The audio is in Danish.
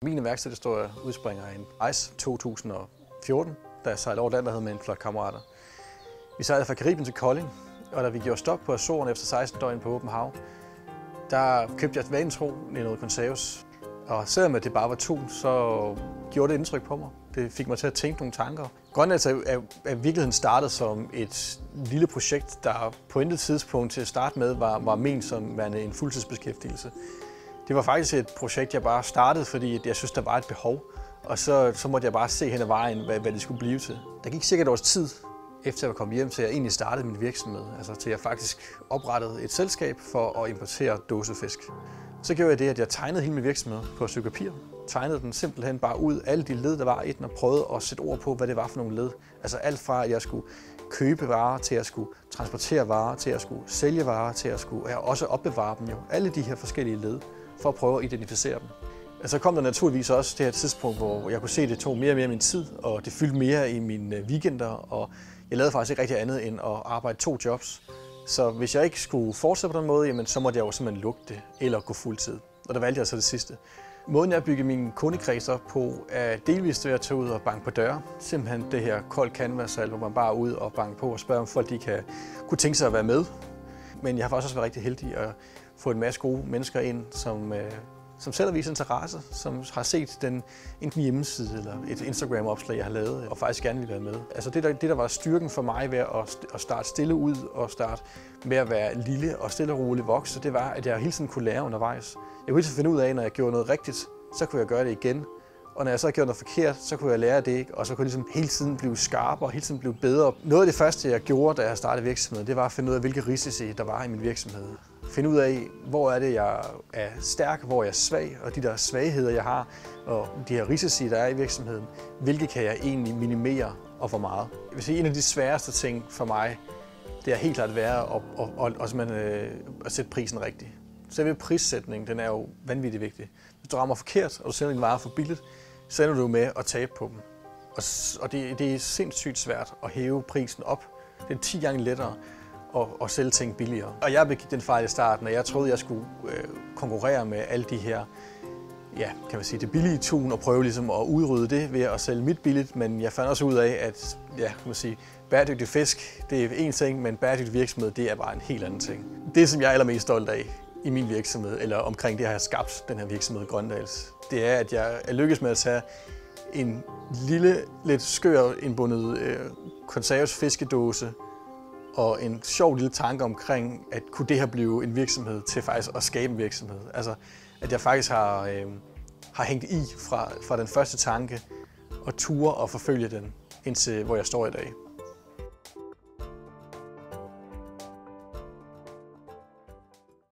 Min iværksætterhistorie udspringer af en rejse 2014, da jeg sejlede over Atlanterhavet med en flok kammerater. Vi sejlede fra Caribien til Kolding, og da vi gjorde stop på Azorerne efter 16 døgn på åbent hav, der købte jeg vanetro noget konserves. Og selvom det bare var tun, så gjorde det indtryk på mig. Det fik mig til at tænke nogle tanker. Grønlands er virkeligheden startet som et lille projekt, der på intet tidspunkt til at starte med var ment som værende en fuldtidsbeskæftigelse. Det var faktisk et projekt, jeg bare startede, fordi jeg synes, der var et behov. Og så måtte jeg bare se hen ad vejen, hvad det skulle blive til. Der gik cirka et års tid, efter jeg kom hjem, til jeg egentlig startede min virksomhed. Altså til jeg faktisk oprettede et selskab for at importere dåsefisk. Så gjorde jeg det, at jeg tegnede hele min virksomhed på et stykke papir. Tegnede den simpelthen bare ud, alle de led, der var i den, og prøvede at sætte ord på, hvad det var for nogle led. Altså alt fra, at jeg skulle købe varer, til at jeg skulle transportere varer, til at jeg skulle sælge varer, til at jeg skulle også opbevare dem jo. Alle de her forskellige led, for at prøve at identificere dem. Så kom der naturligvis også det her tidspunkt, hvor jeg kunne se, at det tog mere og mere min tid, og det fyldte mere i mine weekender, og jeg lavede faktisk ikke rigtig andet end at arbejde 2 jobs. Så hvis jeg ikke skulle fortsætte på den måde, jamen, så måtte jeg jo simpelthen lukke det, eller gå fuldtid. Og der valgte jeg så det sidste. Måden jeg byggede min kundekreds op på, er delvist ved at tage ud og banke på døre. Simpelthen det her kold canvas-salg, hvor man bare er ude og banke på og spørger, om folk kunne tænke sig at være med. Men jeg har faktisk også været rigtig heldig at få en masse gode mennesker ind, som selv har vist interesse, som har set enten hjemmeside eller et Instagram-opslag, jeg har lavet, og faktisk gerne vil være med. Altså det, der var styrken for mig ved at starte stille ud og starte med at være lille og stille og roligt vokse, det var, at jeg hele tiden kunne lære undervejs. Jeg kunne hele tiden finde ud af, når jeg gjorde noget rigtigt, så kunne jeg gøre det igen. Og når jeg så gjorde noget forkert, så kunne jeg lære det, og så kunne jeg ligesom hele tiden blive skarpere og hele tiden blive bedre. Noget af det første, jeg gjorde, da jeg startede virksomheden, det var at finde ud af, hvilke risici der var i min virksomhed. Finde ud af, hvor er det, jeg er stærk, hvor jeg er svag, og de der svagheder, jeg har, og de her risici, der er i virksomheden, hvilke kan jeg egentlig minimere, og hvor meget. Jeg vil sige, en af de sværeste ting for mig, det er helt klart være at sætte prisen rigtigt. Selve prissætningen, den er jo vanvittigt vigtig. Hvis du rammer forkert, og du sælger din vare for billigt, så ender du med at tabe på dem. Og det er sindssygt svært at hæve prisen op. Det er 10 gange lettere at sælge ting billigere. Og jeg begik den fejl i starten, at jeg troede, jeg skulle konkurrere med alle de her, ja, kan man sige, det billige tun, og prøve ligesom at udrydde det ved at sælge mit billigt. Men jeg fandt også ud af, at ja, kan man sige, bæredygtig fisk, det er en ting, men bæredygtig virksomhed, det er bare en helt anden ting. Det, som jeg er allermest stolt af i min virksomhed, eller omkring det, jeg har skabt den her virksomhed Grøndals, det er, at jeg er lykkedes med at tage en lille, lidt skør indbundet konserves fiskedåse og en sjov lille tanke omkring, at kunne det her blive en virksomhed til faktisk at skabe en virksomhed. Altså, at jeg faktisk har hængt i fra den første tanke og ture og forfølge den indtil hvor jeg står i dag.